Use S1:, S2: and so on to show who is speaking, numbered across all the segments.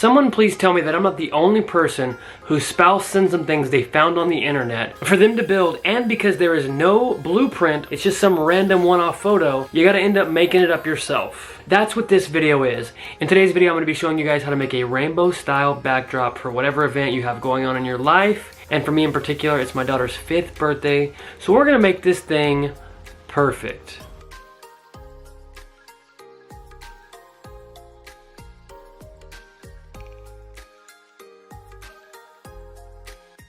S1: Someone please tell me that I'm not the only person whose spouse sends them things they found on the internet for them to build, and because there is no blueprint, it's just some random one-off photo, you gotta end up making it up yourself. That's what this video is. In today's video, I'm gonna be showing you guys how to make a rainbow style backdrop for whatever event you have going on in your life. And for me in particular, it's my daughter's 5th birthday. So we're gonna make this thing perfect.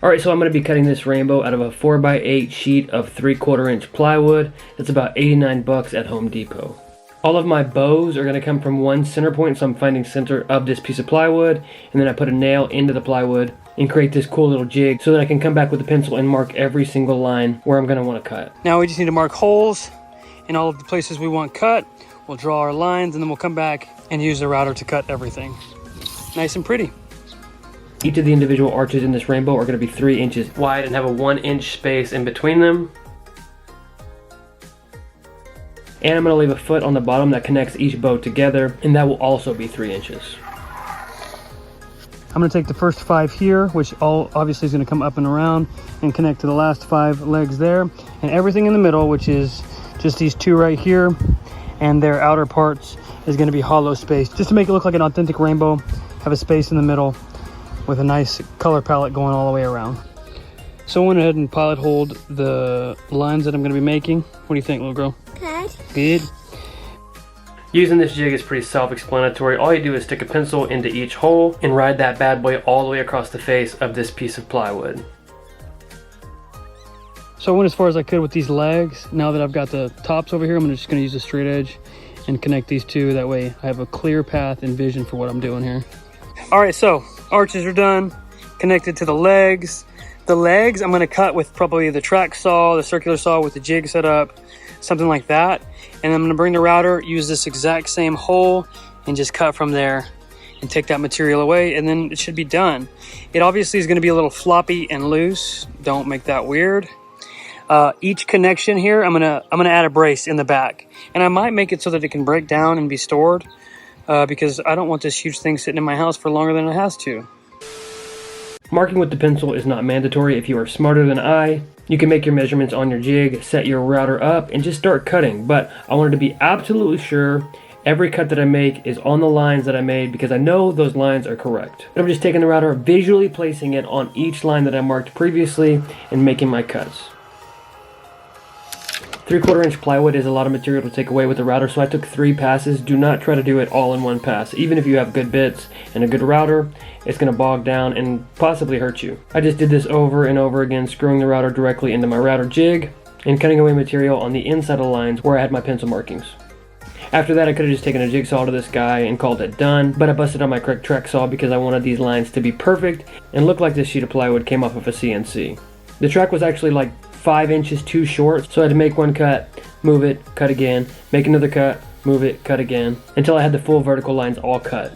S1: Alright, so I'm going to be cutting this rainbow out of a 4x8 sheet of 3/4 inch plywood. That's about 89 bucks at Home Depot. All of my bows are going to come from one center point, so I'm finding center of this piece of plywood, and then I put a nail into the plywood and create this cool little jig so that I can come back with a pencil and mark every single line where I'm going to want to cut. Now we just need to mark holes in all of the places we want cut. We'll draw our lines and then we'll come back and use the router to cut everything. Nice and pretty. Each of the individual arches in this rainbow are going to be 3 inches wide and have a 1 inch space in between them. And I'm going to leave a foot on the bottom that connects each bow together, and that will also be 3 inches. I'm going to take the first 5 here, which all obviously is going to come up and around and connect to the last 5 legs there. And everything in the middle, which is just these 2 right here, and their outer parts is going to be hollow space. Just to make it look like an authentic rainbow, have a space in the middle with a nice color palette going all the way around. So I went ahead and pilot holed the lines that I'm going to be making. What do you think, little girl?
S2: Good.
S1: Good. Using this jig is pretty self-explanatory. All you do is stick a pencil into each hole and ride that bad boy all the way across the face of this piece of plywood. So I went as far as I could with these legs. Now that I've got the tops over here, I'm just going to use a straight edge and connect these two. That way I have a clear path and vision for what I'm doing here. All right, so arches are done, connected to the legs. The legs I'm going to cut with probably the track saw, the circular saw with the jig set up, something like that. And I'm going to bring the router, use this exact same hole, and just cut from there and take that material away, and then it should be done. It obviously is going to be a little floppy and loose. Don't make that weird. Each connection here, I'm gonna add a brace in the back, and I might make it so that it can break down and be stored. Because I don't want this huge thing sitting in my house for longer than it has to. Marking with the pencil is not mandatory. If you are smarter than I, you can make your measurements on your jig, set your router up, and just start cutting. But I wanted to be absolutely sure every cut that I make is on the lines that I made, because I know those lines are correct. But I'm just taking the router, visually placing it on each line that I marked previously, and making my cuts. 3/4 inch plywood is a lot of material to take away with the router, so I took 3 passes. Do not try to do it all in one pass. Even if you have good bits and a good router, it's going to bog down and possibly hurt you. I just did this over and over again, screwing the router directly into my router jig and cutting away material on the inside of the lines where I had my pencil markings. After that, I could have just taken a jigsaw to this guy and called it done, but I busted out my correct track saw because I wanted these lines to be perfect and look like this sheet of plywood came off of a CNC. The track was actually like 5 inches too short, so I had to make one cut, move it, cut again, make another cut, move it, cut again, until I had the full vertical lines all cut.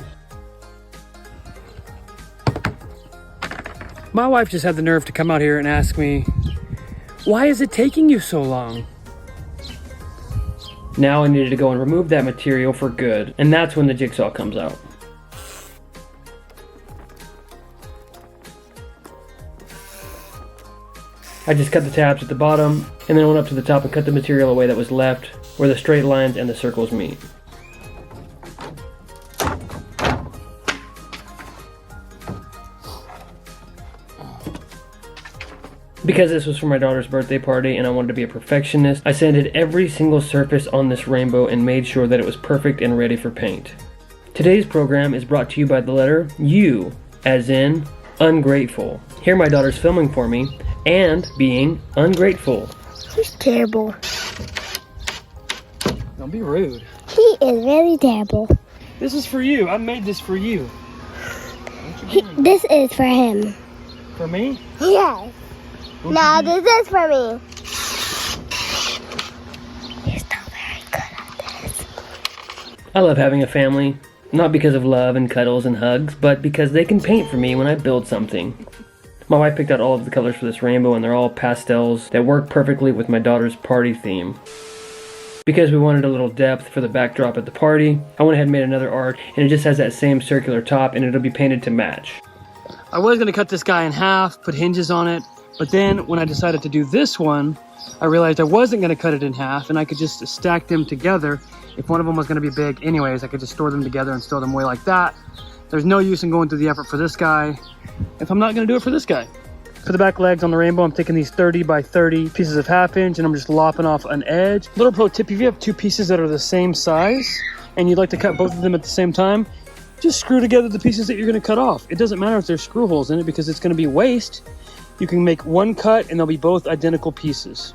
S1: My wife just had the nerve to come out here and ask me, why is it taking you so long? Now I needed to go and remove that material for good, and that's when the jigsaw comes out. I just cut the tabs at the bottom, and then went up to the top and cut the material away that was left, where the straight lines and the circles meet. Because this was for my daughter's birthday party and I wanted to be a perfectionist, I sanded every single surface on this rainbow and made sure that it was perfect and ready for paint. Today's program is brought to you by the letter U, as in ungrateful. Here my daughter's filming for me and being ungrateful.
S2: He's terrible.
S1: Don't be rude.
S2: He is really terrible.
S1: This is for you. I made this for you.
S2: This is for him.
S1: For me?
S2: Yes. No, this is for me. He's not very good at this.
S1: I love having a family. Not because of love and cuddles and hugs, but because they can paint for me when I build something. My wife picked out all of the colors for this rainbow, and they're all pastels that work perfectly with my daughter's party theme. Because we wanted a little depth for the backdrop at the party, I went ahead and made another art, and it just has that same circular top, and it'll be painted to match. I was gonna cut this guy in half, put hinges on it, but then when I decided to do this one, I realized I wasn't gonna cut it in half, and I could just stack them together. If one of them was gonna be big anyways, I could just store them together and store them away like that. There's no use in going through the effort for this guy if I'm not gonna do it for this guy. For the back legs on the rainbow, I'm taking these 30 by 30 pieces of 1/2 inch and I'm just lopping off an edge. Little pro tip, if you have two pieces that are the same size and you'd like to cut both of them at the same time, just screw together the pieces that you're gonna cut off. It doesn't matter if there's screw holes in it because it's gonna be waste. You can make one cut and they'll be both identical pieces.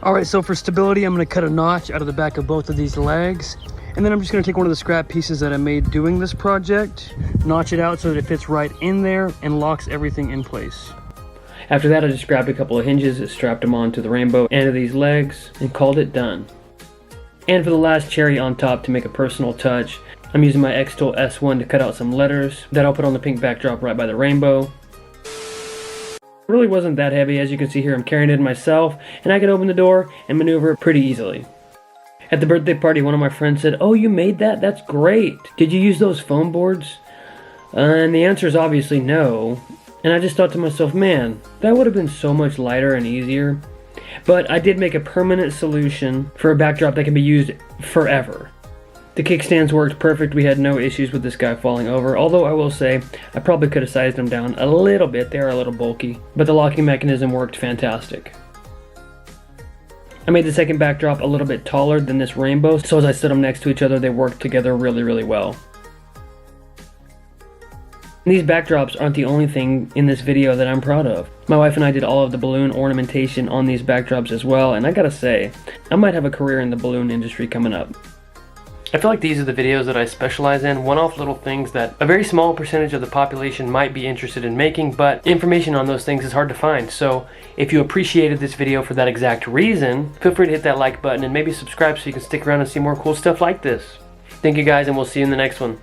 S1: All right, so for stability, I'm gonna cut a notch out of the back of both of these legs. And then I'm just gonna take one of the scrap pieces that I made doing this project, notch it out so that it fits right in there and locks everything in place. After that, I just grabbed a couple of hinges, strapped them onto the rainbow end of these legs, and called it done. And for the last cherry on top to make a personal touch, I'm using my X-Tool S1 to cut out some letters that I'll put on the pink backdrop right by the rainbow. It really wasn't that heavy. As you can see here, I'm carrying it myself, and I can open the door and maneuver it pretty easily. At the birthday party, one of my friends said, "Oh, you made that? That's great. Did you use those foam boards?" And the answer is obviously no. And I just thought to myself, man, that would have been so much lighter and easier. But I did make a permanent solution for a backdrop that can be used forever. The kickstands worked perfect. We had no issues with this guy falling over. Although I will say, I probably could have sized them down a little bit. They are a little bulky. But the locking mechanism worked fantastic. I made the second backdrop a little bit taller than this rainbow, so as I stood them next to each other, they worked together really, really well. And these backdrops aren't the only thing in this video that I'm proud of. My wife and I did all of the balloon ornamentation on these backdrops as well, and I gotta say, I might have a career in the balloon industry coming up. I feel like these are the videos that I specialize in, one-off little things that a very small percentage of the population might be interested in making, but information on those things is hard to find. So if you appreciated this video for that exact reason, feel free to hit that like button and maybe subscribe so you can stick around and see more cool stuff like this. Thank you guys, and we'll see you in the next one.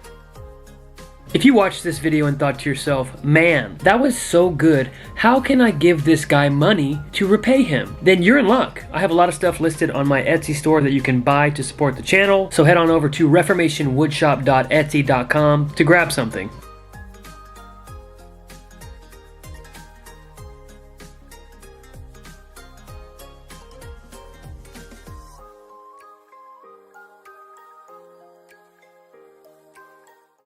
S1: If you watched this video and thought to yourself, man, that was so good, how can I give this guy money to repay him? Then you're in luck. I have a lot of stuff listed on my Etsy store that you can buy to support the channel, so head on over to reformationwoodshop.etsy.com to grab something.